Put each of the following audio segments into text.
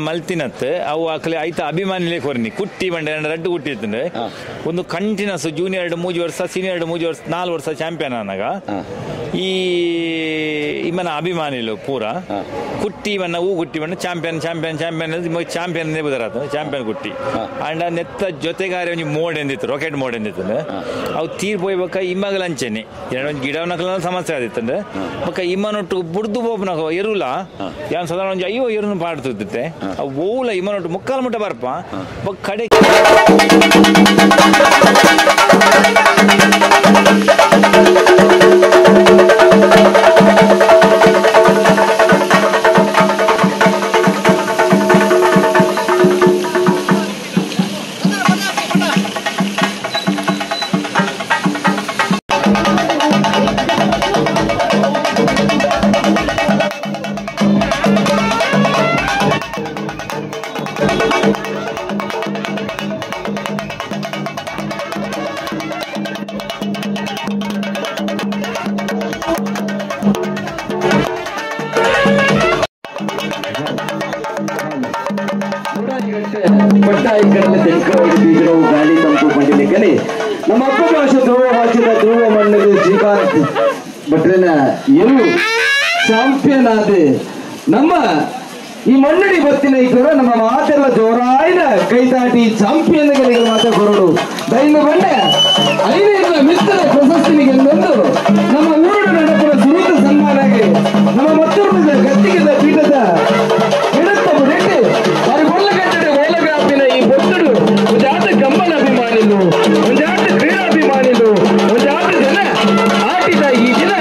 ಮಲ್ತಿನತ್ ಅವು ಅಕಲೆ ಐತ ಅಭಿಮಾನಿಲೇ ಕೊರ್ನಿ ಕುಟ್ಟಿ ಬಂಡೆ ರಡ್ಡು ಕುಟ್ಟಿ ಇರ್ತಂಡೆ ಒಂದು ಕಂಟಿನ್ಯೂಸ್ ಜೂನಿಯರ್ 3 ವರ್ಷ ಸೀನಿಯರ್ 3 ವರ್ಷ 4 ವರ್ಷ ಚಾಂಪಿಯನ್ ಆನಾಗ ಈ ಇಮ್ಮನ ಅಭಿಮಾನಿಲು ಪೂರ ಕುಟ್ಟಿ ಬಣ್ಣ ಹೂ ಕುಟ್ಟಿ ಬಣ್ಣ ಚಾಂಪಿಯನ್ ಚಾಂಪಿಯನ್ ಚಾಂಪಿಯನ್ ಚಾಂಪಿಯನ್ ಬುದರಾತ ಚಾಂಪಿಯನ್ ಕುಟ್ಟಿ ಅಂಡ್ ನೆತ್ತ ಜೊತೆಗಾರಿ ಒಂಜಿ ಮೋಡ್ ಎಂದಿತ್ತು ರಾಕೆಟ್ ಮೋಡ್ ಎಂದಿತ್ತು ಅವು ತೀರ್ ಪೋಯ್ಬೇಕ ಇಮ್ಮಗಲ ಅಂಚೆನೆ ಒಂದು ಗಿಡವನ್ನ ಸಮಸ್ಯೆ ಆದಿತ್ತಂದ್ರೆ ಬೊಕ್ಕ ಇಮ್ಮನೊಟ್ಟು ಬುಡ್ದು ಬೋಪನ ಎರುಲ ಯಾನ್ ಸಾಧಾರಣ ಒಂಜಿ ಅಯ್ಯೋ ಎರುನು ಪಾಡ್ತಿದ್ದೆ ಅವು ಓಲ ಇಮ್ಮನೊಟ್ಟು ಮುಕ್ಕಾಲು ಮುಟ್ಟ ಬರ್ಪ ಬೊಕ್ಕ ಕಡೆ ಗಾಳಿ ತಂಪು ಪಂಡಿಲಿಕ್ಕನೆ ನಮ್ಮ ಅಪ್ಪ ಭಾಷೆ ಧ್ರುವ ಭಾಷೆದ ಧ್ರುವ ಮಣ್ಣದು ಶ್ರೀಕಾಂತ್ ಭಟ್ರನ ಎರು ಚಾಂಪಿಯನ್ ಆದ ನಮ್ಮ ಈ ಮಣ್ಣಡಿ ಬತ್ತಿನ ಇತರ ನಮ್ಮ ಮಾತೆಲ್ಲ ಜೋರಾಯಿನ ಕೈತಾಟಿ ಚಾಂಪಿಯನ್ಗಳಿಗೆ ಮಾತ್ರ ಕೊರಡು ದೈನ ಬಂಡೆ ಐದೈದು ಮಿತ್ರ ಪ್ರಶಸ್ತಿನಿಗೆ ಬಂದು ನಮ್ಮ ಊರಿನ ನೆನಪಿನ ಸುರುತ ಸನ್ಮಾನಗೆ ನಮ್ಮ ಮತ್ತೊಬ್ಬ ಗತ್ತಿಗೆದ ಪೀಠದ ಎಡತ್ತ ನೆಟ್ಟು ಬಾರಿ ಒಳ್ಳಗಟ್ಟಡೆ ಓಲಗಾಪಿನ ಈ ಬೊತ್ತಡು ಒಂಜಾಟ ಗಮ್ಮನ ಅಭಿಮಾನಿಲು ಒಂಜಾಟ ಕ್ರೀಡಾಭಿಮಾನಿಲು ಒಂಜಾಟ ಜನ ಆಟಿದ ಈ ದಿನ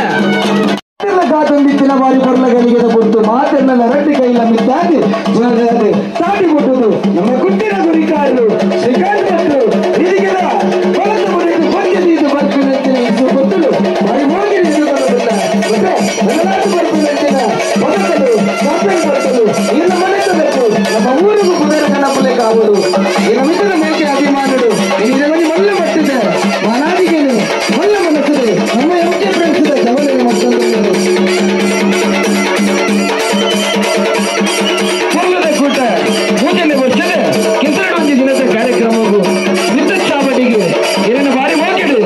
ಕಾತೊಂದಿತ್ತಿನ ಬಾರಿ ಬರ್ಲಗಲಿಗೆ ಕೊಟ್ಟು ಮಾತೆಲ್ಲ ರಡ್ಡಿ ಕೈಲ ಮಿದ್ದಾಗಿ ಸಾಟಿ ಕೊಟ್ಟುದು ನಮ್ಮ ಕುಟ್ಟಿನ ಗುರಿಕಾರರು ಶ್ರೀಕಾಂತ್ ಭಟ್ರು ಇದಕ್ಕೆಲ್ಲ ಕೊಲದ ಮುರಿದು ಬಂದಿದ್ದು ಬರ್ತಿನ ಕೊಟ್ಟಲು ಬಾರಿ ಹೋಗಿ ಬರ್ತಿನ ಮೊದಲು ಚಾಂಪಿಯನ್ ಬರ್ತಲು ಇನ್ನು ಮನೆಸಬೇಕು ನಮ್ಮ ಊರಿಗೂ ಕುದುರೆ ಕಣ್ಣಪ್ಪಲೆ ಕಾವಲು ಈ ಮಿತ್ರ ಮೇಕೆ ಅಭಿಮಾನುಡು ಇದರಲ್ಲಿ ಮಲ್ಲ ಮಟ್ಟಿದೆ ಮನಾದಿಗೆನು ಮಲ್ಲ ಮನಸ್ಸಿದೆ ನಮ್ಮ ಎಂಕೆ ಫ್ರೆಂಡ್ಸ್ ಜವಲಿಗೆ ಮತ್ತೊಂದು ಕೂಟ ಮೂಜನೆ ವರ್ಷದ ಕೆಸರಡು ಒಂದು ದಿನದ ಕಾರ್ಯಕ್ರಮವು ವಿದ್ಯುತ್ ಚಾವಟಿಗೆ ಇದನ್ನು ಬಾರಿ ಹೋಗಿಡು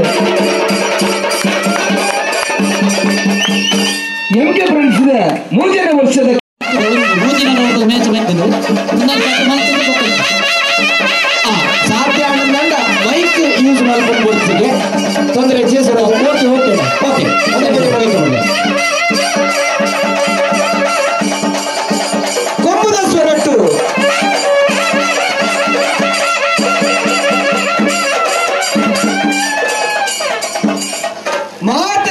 ಎಂಕೆ ಫ್ರೆಂಡ್ಸ್ ಇದೆ ಮೂಜನೆ ವರ್ಷದ ಸಾಧ್ಯ ಆನಂದ ಮೈಕ್ ಯೂಸ್ ಮಾಡ್ಕೊಂಡು ಬರ್ತಿಗೆ ತೊಂದರೆ చేసారు ಓಕೆ ಓಕೆ ಓಕೆ ಅದೇ ಬೇರೆ ಬೈಕ್ ಕೊಂಬುದ ಸ್ವರಟ್ಟು ಮಾತ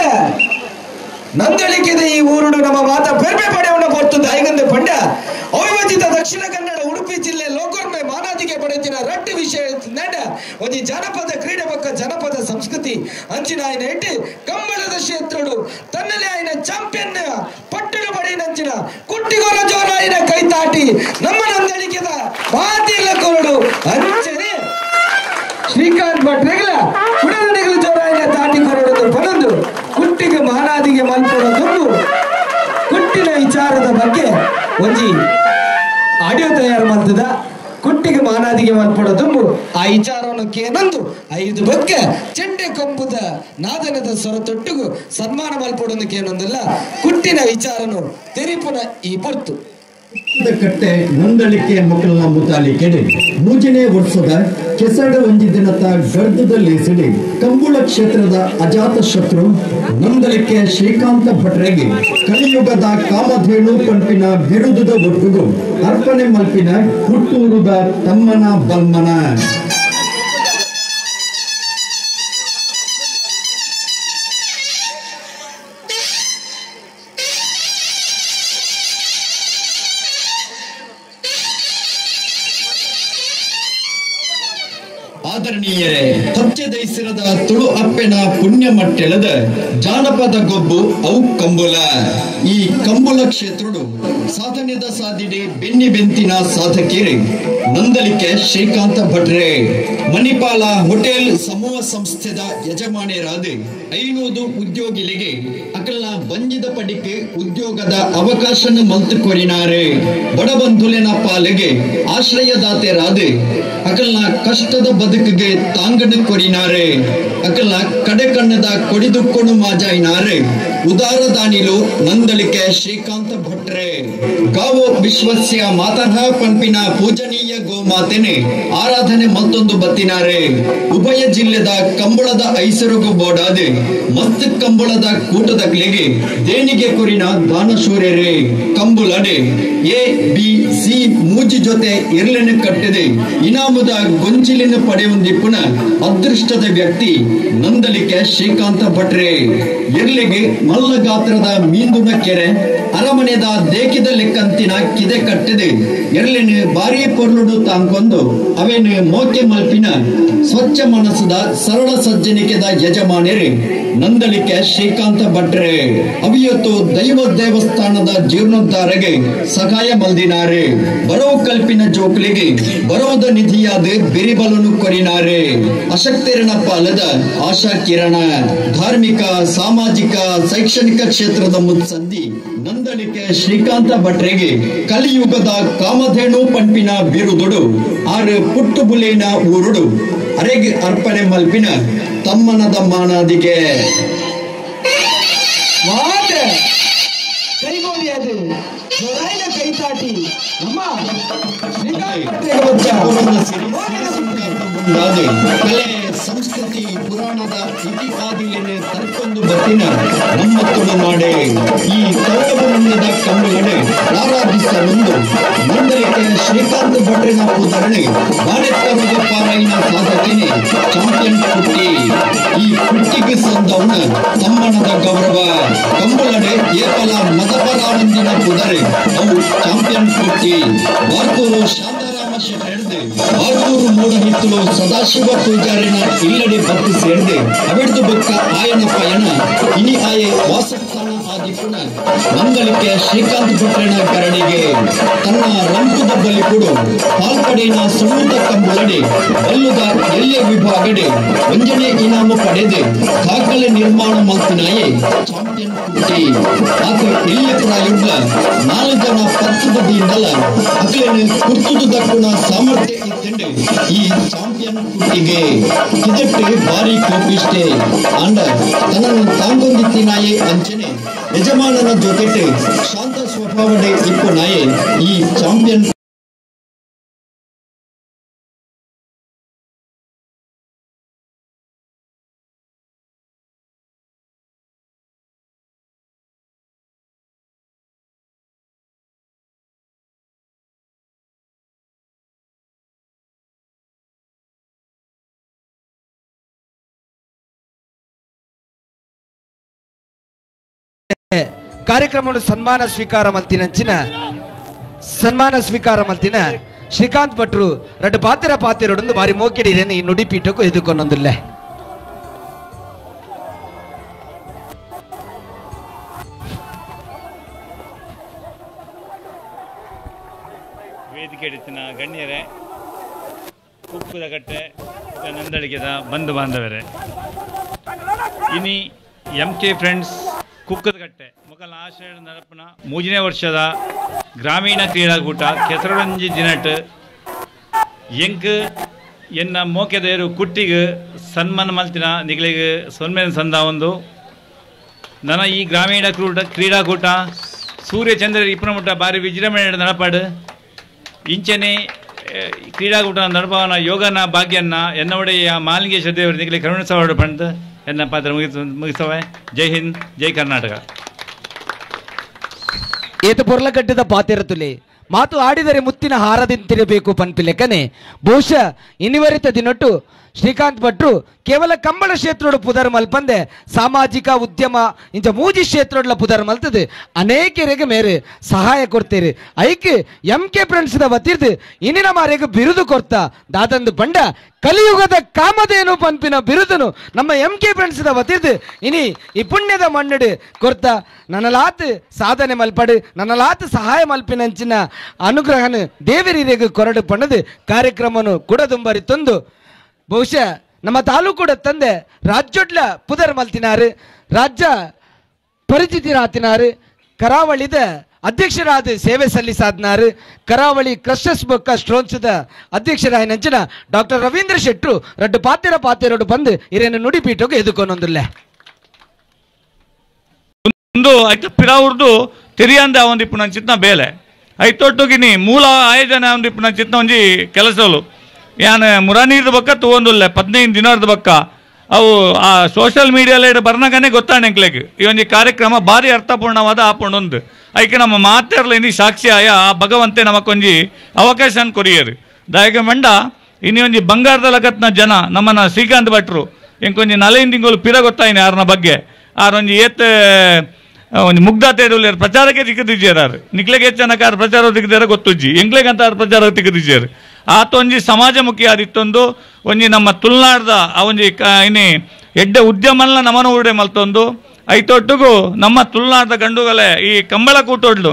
ನಂದಳಿಕೆದ ಈ ಊರುಡು ನಮ್ಮ ಮಾತ ಬೆರ್ಬೆ ಪಡೆಯವನ್ನ ಬರ್ತದ ಐಗಂದೆ ಪಂಡ ಅವಿಭಜಿತ ದಕ್ಷಿಣ ಕನ್ನಡ ಉಡುಪಿ ಜಿಲ್ಲೆ ಲೋಕೋರ್ಮೆ ಮಾನಾದಿಗೆ ಪಡೆದಿನ ರಟ್ಟಿ ವಿಷಯ ನಡ ಒಂದು ಜನಪದ ಕ್ರೀಡೆ ಪಕ್ಕ ಜನಪದ ಸಂಸ್ಕೃತಿ ಅಂಚಿನ ಆಯ್ನ ಇಟ್ಟು ಕಂಬಳದ ಕ್ಷೇತ್ರಡು ತನ್ನಲ್ಲೇ ಆಯ್ನ ಚಾಂಪಿಯನ್ ಪಟ್ಟಣ ಪಡೆಯಿನಂಚಿನ ಕುಟ್ಟಿಗೋಲ ಜೋರ ಆಯ್ನ ಕೈ ತಾಟಿ ನಮ್ಮ ನಂದಳಿಕೆದ ಮಾತಿಲ್ಲ ಕೊರಡು ಅಂಚನೆ ಶ್ರೀಕಾಂತ್ ಭಟ್ರೆಗಳ ಕುಡದಡಿಗಳು ಜೋರ ಆಯ್ನ ತಾಟಿ ಕೊರಡು ಪಡೊಂದು ಕುಟ್ಟಿಗೆ ಮಾನಾದಿಗೆ ಮಲ್ಪಡೋದೊಂದು ಕುಟ್ಟಿನ ವಿಚಾರದ ಬಗ್ಗೆ ಒಂಜಿ ಆಡಿಯೋ ತಯಾರು ಮಾಡ್ತದ ಕುಟ್ಟಿಗೆ ಮಾನಾದಿಗೆ ಮಲ್ಪಡೋದು ಆ ವಿಚಾರವನ್ನು ಕೇನಂದು 5 ಬಗ್ಗೆ ಚೆಂಡೆ ಕೊಂಬುದ ನಾದನದ ಸ್ವರತೊಟ್ಟಿಗೂ ಸನ್ಮಾನ ಮಲ್ಪಡೋದು ಕೇನೊಂದಿಲ್ಲ ಕುಟ್ಟಿನ ವಿಚಾರನು ತೆರಿಪುನ ಈ ಪೊರ್ತು ಕಟ್ಟೆ ನಂದಳಿಕೆ ಮಕ್ಕಳ ಮುತಾಲಿ ಕೆಡೆ ಮೂಜನೇ ವರ್ಷದ ಕೆಸಡ ಒಂಜಿ ದಿನದ ಗರ್ಭದಲ್ಲಿ ಸಿಡಿ ಕಂಬುಳ ಕ್ಷೇತ್ರದ ಅಜಾತ ಶತ್ರು ನಂದಳಿಕೆ ಶ್ರೀಕಾಂತ ಭಟ್ರೆಗೆ ಕಲಿಯುಗದ ಕಾಮಧೇನು ಪಂಪಿನ ಬಿರುದುದ ಒಟ್ಟಿಗೂ ಅರ್ಪಣೆ ಮಲ್ಪಿನ ಹುಟ್ಟೂರುದ ತಮ್ಮನ ಬಲ್ಮನ ಆದರಣೀಯರೇ ಹಚ್ಚದೈಸಿರದ ತುಳು ಅಪ್ಪೆನ ಪುಣ್ಯ ಮಟ್ಟೆಳದ ಜಾನಪದ ಗೊಬ್ಬು ಅವು ಕಂಬುಲ ಈ ಕಂಬುಲ ಕ್ಷೇತ್ರಡು ಸಾಧನೆದ ಸಾಧಿಡೆ ಬೆನ್ನಿ ಬೆಂತಿನ ಸಾಧಕೇರಿ ನಂದಳಿಕೆ ಶ್ರೀಕಾಂತ ಭಟ್ರೆ ಮಣಿಪಾಲ ಹೋಟೆಲ್ ಸಮೂಹ ಸಂಸ್ಥೆದ ಯಜಮಾನಿಯರಾದ ಐನೂದು ಉದ್ಯೋಗಿಗಳಿಗೆ ಅಕಲ್ನ ಬಂಜಿದ ಪಡಿಕೆ ಉದ್ಯೋಗದ ಅವಕಾಶನ ಮಲ್ತು ಕೊರಿನಾರೆ ಬಡಬಂಧುಲಿನ ಪಾಲಿಗೆ ಆಶ್ರಯದಾತೆರಾದೆ ಅಕಲ್ನ ಕಷ್ಟದ ಬದುಕಿಗೆ ತಾಂಗಣ ಕೊರಿನಾರೆ ಅಕಲ್ನ ಕಡೆ ಕಣ್ಣದ ಕೊಡಿದುಕೊಂಡು ಮಾಜಾಯಿನಾರೆ ಉದಾರ ದಾನಿಲು ನಂದಳಿಕೆ ಶ್ರೀಕಾಂತ ಭಟ್ರೆ ಗಾವೋ ವಿಶ್ವಸ್ಯ ಮಾತಃ ಪಂಪಿನ ಪೂಜನೀಯ ಗೋಮಾತೆನೆ ಆರಾಧನೆ ಮತ್ತೊಂದು ಬತ್ತಿನಾರೆ ಉಭಯ ಜಿಲ್ಲೆದ ಕಂಬಳದ ಐಸರುಗು ಬೋಡಾದೆ ಮಸ್ತ್ ಕಂಬಳದ ಕೂಟದಗಳಿಗೆ ದೇಣಿಗೆ ಕೊರಿನ ದಾನಶೂರ್ಯರೇ ಕಂಬುಲಡೆ ಎ ಬಿ ಸಿ ಮೂಜಿ ಜೊತೆ ಇರ್ಲೆನೆ ಕಟ್ಟಿದೆ ಇನಾಮುದ ಗೊಂಚಿಲಿನ ಪಡೆಯೊಂದಿಪ್ಪುನ ಅದೃಷ್ಟದ ವ್ಯಕ್ತಿ ನಂದಳಿಕೆ ಶ್ರೀಕಾಂತ ಭಟ್ರೆ ಇರ್ಲಿಗೆ ಮಲ್ಲ ಗಾತ್ರದ ಮೀಂದುನ ಕೆರೆ ಅರಮನೆದ ದೇಕಿದ ಲೆಕ್ಕಂತಿನ ಕಿದೆ ಕಟ್ಟಿದೆ ಎರ್ಲಿನ ಬಾರಿ ಪೊರ್ಲುಡು ತಾಂಕೊಂದು ಅವೇನು ಮೋಕೆ ಮಲ್ಪಿನ ಸ್ವಚ್ಛ ಮನಸ್ಸದ ಸರಳ ಸಜ್ಜನಿಕೆದ ಯಜಮಾನರೇ ನಂದಳಿಕೆ ಶ್ರೀಕಾಂತ ಭಟ್ರೆ ಅವಿಯತ್ತು ದೈವ ದೇವಸ್ಥಾನದ ಜೀರ್ಣೋದ್ಧಾರಗೆ ಸಹಾಯ ಮಲ್ದಿನಾರೆ ಬರೋ ಕಲ್ಪಿನ ಜೋಕ್ಲಿಗೆ ಬರೋದ ನಿಧಿಯಾದ ಬಿರಿಬಲನು ಕೊರಿನಾರೆ ಅಶಕ್ತರನ ಪಾಲದ ಆಶಾ ಕಿರಣ ಧಾರ್ಮಿಕ ಸಾಮಾಜಿಕ ಶೈಕ್ಷಣಿಕ ಕ್ಷೇತ್ರದ ಮುತ್ಸದ್ದಿ ನಂದಳಿಕೆ ಶ್ರೀಕಾಂತ ಭಟ್ರೆಗೆ ಕಲಿಯುಗದ ಕಾಮಧೇನು ಪಂಪಿನ ಬಿರುದುಡು ಆರು ಪುಟ್ಟು ಬುಲೇನ ಊರುಡು ಅರೆಗೆ ಅರ್ಪಣೆ ಮಲ್ಪಿನ ತಮ್ಮನದ ಮಾನಾದಿಗೆ ಕೈಗೋಡಿಯದು ಜೊರಾಯಿನ ಕೈತಾಟಿ ನಮ್ಮ ಕಲೆ ಸಂಸ್ಕೃತಿ ಪುರಾಣದ ಇತಿಹಾದಿಲಿನ ತರ್ಕೊಂದು ಬತ್ತಿನ ನಮ್ಮ ತುಳುನಾಡೆ ಈ ಕೌರವನದ ಕಮ್ಮುಗಡೆ ಆರಾಧಿಸಲೊಂದು ನಂದಳಿಕೆ ಶ್ರೀಕಾಂತ ಭಟ್ರಿನ ಉದಾಹರಣೆ ಬಾಳೆತ್ತರದ ಪಾರಾಯಿನ ಸಾಧಕನೇ ಚಾಂಪಿಯನ್ ಕುಟ್ಟಿ ಈ ಕುಟ್ಟಿಗೆ ಸಂದವನ ತಮ್ಮನದ ಗೌರವ ಕಂಬಳಡೆ ಏಪಲ ಮತಪರಾವಂದಿನ ಕುದರೆ ಅವು ಚಾಂಪಿಯನ್ ಕುಟ್ಟಿ ಬಾರ್ಕೂರು ಶಾಂತಾರಾಮ ಶೆಟ್ಟಿ ಹಿಡಿದು ಬಾರ್ಕೂರು ಮೂಡ ಹಿತ್ತಲು ಸದಾಶಿವ ಪೂಜಾರಿನ ಇಲ್ಲಡೆ ಭಕ್ತಿ ಸೇರಿದೆ ಅವಿಡ್ದು ಬುಕ್ಕ ಆಯನ ಪಯಣ ಇನಿ ಆಯೆ ವಾಸಸ್ಥಾನ ಆದಿಪುಣ ನಂದಳಿಕೆ ಶ್ರೀಕಾಂತ ಭಟ್ರನ ಕರಣಿಗೆ ತನ್ನ ರಂಪುದ ಬಲಿ ಕೊಡು ಪಾಲ್ಪಡೆನ ಸುಣ್ಣುತ ಕಂಬುಳಡೆ ಬಲ್ಲುದ ಎಲ್ಲೆ ವಿಭಾಗಡೆ ವಂಜನೆ ಇನಾಮ ಪಡೆದು ದಾಖಲೆ ನಿರ್ಮಾಣ ಮಲ್ತಿನಾಯೆ ಚಾಂಪಿಯನ್ ಕುಟ್ಟಿ ಆತ ಎಲ್ಲಿ ಪ್ರಾಯುಡ್ಲ 4 ಜನ ಪತ್ತುಬದಿಯಿಂದಲ ಅಕಲೇನು ಕುರ್ತುದು ದಕ್ಕುನ ಸಾಮರ್ಥ್ಯ ಇತ್ತಂಡೆ ಈ ಚಾಂಪಿಯನ್ ಕುಟ್ಟಿಗೆ ಇದಕ್ಕೆ ಭಾರಿ ಕೋಪಿಷ್ಟೆ ಅಂಡ ತನ್ನನ್ನು ತಾಂಗೊಂದಿತ್ತಿನಾಯೆ ಅಂಚನೆ ಯಜಮಾನನ ಜೊತೆಗೆ ಶಾಂತ ಸ್ವಭಾವಡೆ ಇಪ್ಪು ನಾಯೆ ಈ ಚಾಂಪಿಯನ್ ಕಾರ್ಯಕ್ರಮವನ್ನು ಸನ್ಮಾನ ಸ್ವೀಕಾರ ಮಲ್ತಿನ ಶ್ರೀಕಾಂತ್ ಭಟ್ರು ರಡ್ಡು ಪಾತಿರೊಡೊಂದು ಬಾರಿ ಮೋಕೆಡಿರೇನು ಈ ನುಡಿಪೀಠಕ್ಕೂ ಎದುಕೊಂಡೊಂದಿಲ್ಲ ವೇದಿಕೆ ಎಡಿಸಿನ ಗಣ್ಯರೇ, ಕುಕ್ಕುದ ಕಟ್ಟೆ ನಂದಳಿಕೆದ ಬಂಧು ಬಾಂಧವರೇ, ಇನಿ MK ಫ್ರೆಂಡ್ಸ್ ಕುಕ್ಕದ ಕಟ್ಟೆ ಮೊಕಲ್ನ ಆಶ್ರಯ ನಡಪನ 3ನೇ ವರ್ಷದ ಗ್ರಾಮೀಣ ಕ್ರೀಡಾಕೂಟ ಕೆಸರೊಂಜಿ ದಿನಟ್ ಎಂಕ್ ಎನ್ನ ಮೋಕೆದೇರು ಕುಟ್ಟಿಗೆ ಸನ್ಮಾನ ಮಲ್ತಿನ ನಿಗಳಿಗೆ ಸೊನ್ಮೇನ ಸಂದ ಒಂದು ನನ್ನ ಈ ಗ್ರಾಮೀಣ ಕ್ರೀಡಾಕೂಟ ಸೂರ್ಯಚಂದ್ರ ಇಪ್ಪನ ಬಾರಿ ವಿಜೃಂಭಣೆ ನಡಪಾಡು ಇಂಚನೆ ಕ್ರೀಡಾಕೂಟ ನಡಪವನ ಯೋಗನ ಭಾಗ್ಯನ್ನ ಎನ್ನ ಒಡೆಯ ಮಾಲಿಂಗೇಶ್ವರ ದೇವರ ನಿಗಲಿ ಕರುಣಿಸವಾಡು ಬಂದು ಎನ್ನ ಪಾತ್ರ ಮುಗಿಸವೆ. ಜೈ ಹಿಂದ್, ಜೈ ಕರ್ನಾಟಕ. ಏತ ಪೊರ್ಲಗಡ್ಡದ ಪಾತಿರತುಲೆ ಮಾತು ಆಡಿದರೆ ಮುತ್ತಿನ ಹಾರದಿಂತಿರಬೇಕು ಪನ್ಪಿಲೆಕ್ಕನೆ ಬಹುಶಃ ಇನ್ನಿವರಿತ ದಿನೊಟ್ಟು ಶ್ರೀಕಾಂತ್ ಭಟ್ರು ಕೇವಲ ಕಂಬಳ ಕ್ಷೇತ್ರೋಡು ಪುದರ್ ಮಲ್ಪಂದೆ ಸಾಮಾಜಿಕ ಉದ್ಯಮ ಇಂಚ ಮೂಜಿ ಕ್ಷೇತ್ರೋಡ್ಲ ಪುದರ್ ಮಲ್ತದೆ ಅನೇಕರಿಗೆ ಮೇರೆ ಸಹಾಯ ಕೊಡ್ತೇವೆ. ಐಕ್ MK ಫ್ರೆಂಡ್ಸ್ ವತಿರ್ದು ಇನ್ನಿನ ಮಾರೆಗೆ ಬಿರುದು ಕೊಡ್ತಾ ದಾದಂದು ಬಂಡ ಕಲಿಯುಗದ ಕಾಮಧೇನು ಪಂಪಿನ ಬಿರುದನು ನಮ್ಮ MK ಫ್ರೆಂಡ್ಸ್ ವತಿರ್ದು ಇನಿ ಈ ಪುಣ್ಯದ ಮಣ್ಣಡು ಕೊಡ್ತಾ ನನ್ನಲಾತ್ ಸಾಧನೆ ಮಲ್ಪಡು ನನ್ನಲಾತ್ ಸಹಾಯ ಮಲ್ಪಿನಂಚಿನ ಅನುಗ್ರಹನ ದೇವರಿಗೆ ಕೊರಡು ಪಣ್ಣದು ಕಾರ್ಯಕ್ರಮನು ಕುಡದುಂಬರಿ ತಂದು ಬಹುಶಃ ನಮ್ಮ ತಾಲೂಕೂಡ ತಂದೆ ರಾಜ್ಯೊಡ್ಲ ಪುದರ್ ಮಲ್ತಿನಾರು ರಾಜ್ಯ ಪರಿಚಿತರಾತಿನಾರು ಕರಾವಳಿದ ಅಧ್ಯಕ್ಷರಾದ ಸೇವೆ ಸಲ್ಲಿಸಾದ್ನಾರು ಕರಾವಳಿ ಕ್ರಷರ್ಸ್ ಬೊಕ್ಕ ಸ್ಟ್ರೋನ್ಸ್ದ ಅಧ್ಯಕ್ಷರಾಯ ನಂಚಿನ ಡಾಕ್ಟರ್ ರವೀಂದ್ರ ಶೆಟ್ರು ರಡ್ಡು ಪಾತೆರೋಡು ಬಂದು ಇರೇನು ನುಡಿಪೀಠಕ್ಕೆ ಎದುಕೊಂದೊಂದಿಲ್ಲ ಒಂದು ಐತ ಪಿರಾವುರ್ದು ತೆರಿಯಂದ ಒಂದಿಪ್ಪು ನನ್ನ ಚಿತ್ನ ಬೇಲೆ ಐತೊಟ್ಟುಗಿನಿ ಮೂಲ ಆಯೋಜನೆ ಒಂದಿಪ್ಪು ನನ್ನ ಚಿತ್ನ ಒಂಜಿ ಕೆಲಸಗಳು ಯಾನ್ ಮುರಾನೀರ್ದ ಬಕ್ಕ ತಗೊಂದುಲ್ಲೆ 15 ದಿನದ ಬಕ್ಕ ಅವು ಆ ಸೋಷಿಯಲ್ ಮೀಡಿಯಾಲ ಬರ್ನಾಗನೇ ಗೊತ್ತಾಣೆಂಕ್ಲೆಗ್ ಈ ಒಂಜಿ ಕಾರ್ಯಕ್ರಮ ಭಾರಿ ಅರ್ಥಪೂರ್ಣವಾದ ಆಪುಂಡೊಂದು ಐಕೆ ನಮ್ಮ ಮಾತೆರ್ಲ ಇನಿ ಸಾಕ್ಷಿ ಆಯ ಆ ಭಗವಂತೆ ನಮಕೊಂಜಿ ಅವಕಾಶ ಕೊರಿಯರು ದಾಯಕ ಮಂಡ ಇನಿ ಒಂಜಿ ಬಂಗಾರದ ಲಗತ್ನ ಜನ ನಮ್ಮನ್ನ ಶ್ರೀಕಾಂತ್ ಭಟ್ರು ಎಂಕೊಂಜಿ ನಲೆಯಿಂದ ತಿಂಗಳು ಪಿರ ಗೊತ್ತಾಯಿನಿ ಯಾರನ್ನ ಬಗ್ಗೆ ಆರೊಂಜಿ ಏತ್ ಒಂದು ಮುಗ್ಧ ತೇಡುಲ್ಲೇರು ಪ್ರಚಾರಕ್ಕೆ ತಿಕ್ಕದಿಜ್ಜಾರು ನಿಕ್ಲೆಗೆ ಹೆಚ್ಚನಕಾರ ಪ್ರಚಾರ ತಿಕ್ಕದಾರ ಗೊತ್ತುಜ್ಜಿ ಎಂಕ್ಲೆಗಂತ ಪ್ರಚಾರ ತಿಕ್ಕದಿಜ್ಜಾರು ಆತೊಂಜಿ ಸಮಾಜಮುಖಿ ಆದಿತ್ತೊಂದು ಒಂಜಿ ನಮ್ಮ ತುಳುನಾಡ್ದ ಅವೊಂಜಿ ಇನಿ ಎಡ್ಡೆ ಉದ್ಯಮಲ್ಲ ನಮನ ಊಡೆ ಮಲ್ತೊಂದು ಐತೊಟ್ಟಿಗೂ ನಮ್ಮ ತುಳುನಾಡ್ದ ಗಂಡುಗಲೆ ಈ ಕಂಬಳ ಕೂಟೋಡ್ಲು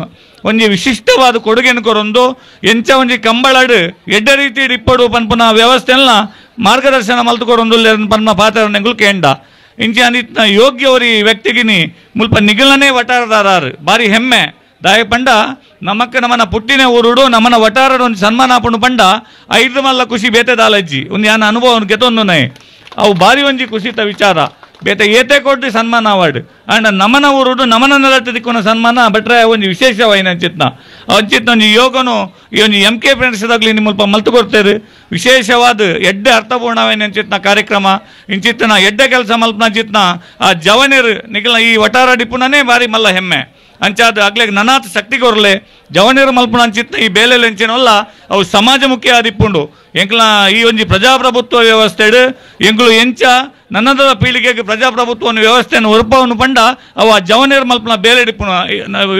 ಒಂಜಿ ವಿಶಿಷ್ಟವಾದ ಕೊಡುಗೆಯನ್ನು ಕೊರೊಂದು ಎಂಚ ಒಂಜಿ ಕಂಬಳಡ್ ಎಡ್ಡೆ ರೀತಿ ಇಪ್ಪಡು ಪನ್ಪುನ ವ್ಯವಸ್ಥೆಲ್ಲ ಮಾರ್ಗದರ್ಶನ ಮಲ್ತುಕೊರೊಂದು ಪನ್ಪ ಪಾತ್ರನೆಗಳು ಕೇಂಡ ಇಂಚೆ ಅಂದಿತ್ನ ಯೋಗ್ಯವರಿ ವ್ಯಕ್ತಿಗಿನಿ ಮುಲ್ಪ ನಿಗಲನೇ ವಟಾರದಾರಾರು ಬಾರಿ ಹೆಮ್ಮೆ ದಾಯ ಪಂಡ ನಮಕ್ಕೆ ನಮ್ಮನ ಪುಟ್ಟಿನ ಊರುಡು ನಮ್ಮನ ವಟಾರಡು ಒಂದು ಸನ್ಮಾನ ಆಪುಂಡು ಪಂಡ 5 ಮಲ್ಲ ಖುಷಿ ಬೇತೆ ದಾಲಜ್ಜಿ ಒಂದು ಯಾನ ಅನುಭವ ಗೆತ್ತೊಂದು ನೈ ಅವು ಬಾರಿ ಒಂಜಿ ಖುಷಿತ ವಿಚಾರ ಬೇತೆ ಏತೆ ಕೊಟ್ಟು ಸನ್ಮಾನ ಅವಾರ್ಡ್ ಅಂಡ್ ನಮ್ಮನ ಊರುಡು ನಮ್ಮನ ನೆಲಕ್ಕೆ ದಿಕ್ಕುನ ಸನ್ಮಾನ ಬಟ್ರೆ ಒಂಜಿ ವಿಶೇಷವಾಯಿನ ಅಂಚಿತ್ನ ಅಂಚಿತ್ನ ಒಂಜಿ ಯೋಗನು ಈ ಒಂಜಿ MK ಫ್ರೆಂಡ್ಸ್ದಾಗ್ಲಿ ನಿಮ್ಮ ಮುಲ್ಪ ಮಲ್ತು ಕೊಡ್ತೇರು ವಿಶೇಷವಾದ ಎಡ್ಡೆ ಅರ್ಥಪೂರ್ಣವಾಯಿನ ಅಂಚಿತ್ನ ಕಾರ್ಯಕ್ರಮ ಇಂಚಿತ್ನ ಎಡ್ಡೆ ಕೆಲಸ ಮಲ್ಪನ ಅಂಚಿತ್ನ ಆ ಜವನಿರು ನಿಖಲ ಈ ವಟಾರ ಡಿಪುಣನೇ ಬಾರಿ ಮಲ್ಲ ಹೆಮ್ಮೆ ಅಂಚಾದ ಆಗ್ಲಿಗೆ ನನಾತ್ ಶಕ್ತಿ ಕೊರಲೆ ಜವನಿರು ಮಲ್ಪನ ಅಂಚಿತ್ನ ಈ ಬೇಲೆಲ್ ಎಂಚಿನಲ್ಲ ಅವು ಸಮಾಜಮುಖಿ ಆದಿಪ್ಪುಂಡು ಎಂಕ್ಲ ಈ ಒಂಜಿ ಪ್ರಜಾಪ್ರಭುತ್ವ ವ್ಯವಸ್ಥೆ ಎಂಕ್ಲು ಎಂಚ ನನ್ನದ ಪೀಳಿಗೆಗೆ ಪ್ರಜಾಪ್ರಭುತ್ವವನ್ನು ವ್ಯವಸ್ಥೆಯನ್ನು ಹೊರಪವನ್ನು ಪಂಡ ಅವು ಆ ಜವನಿರು ಮಲ್ಪನ ಬೇಲೆ ಡಿಪ್ಪುಣ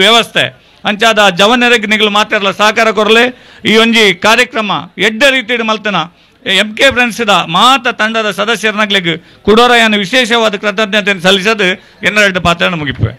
ವ್ಯವಸ್ಥೆ ಅಂಚಾದ ಜವನಿರಿಗೆ ನಿಗಲು ಮಾತಾಡಲ ಸಹಕಾರ ಕೊರಲೆ ಈ ಒಂಜಿ ಕಾರ್ಯಕ್ರಮ ಎಡ್ಡೆ ರೀತಿ ಮಲ್ತನ MK ಫ್ರೆಂಡ್ಸ್ದ ಮಾತ ತಂಡದ ಸದಸ್ಯರನಾಗ್ಲಿಕ್ಕೆ ಕುಡೋರಯ್ಯನ ವಿಶೇಷವಾದ ಕೃತಜ್ಞತೆಯನ್ನು ಸಲ್ಲಿಸೋದು 2 ಪಾತ್ರನ ಮುಗಿಪುವೆ.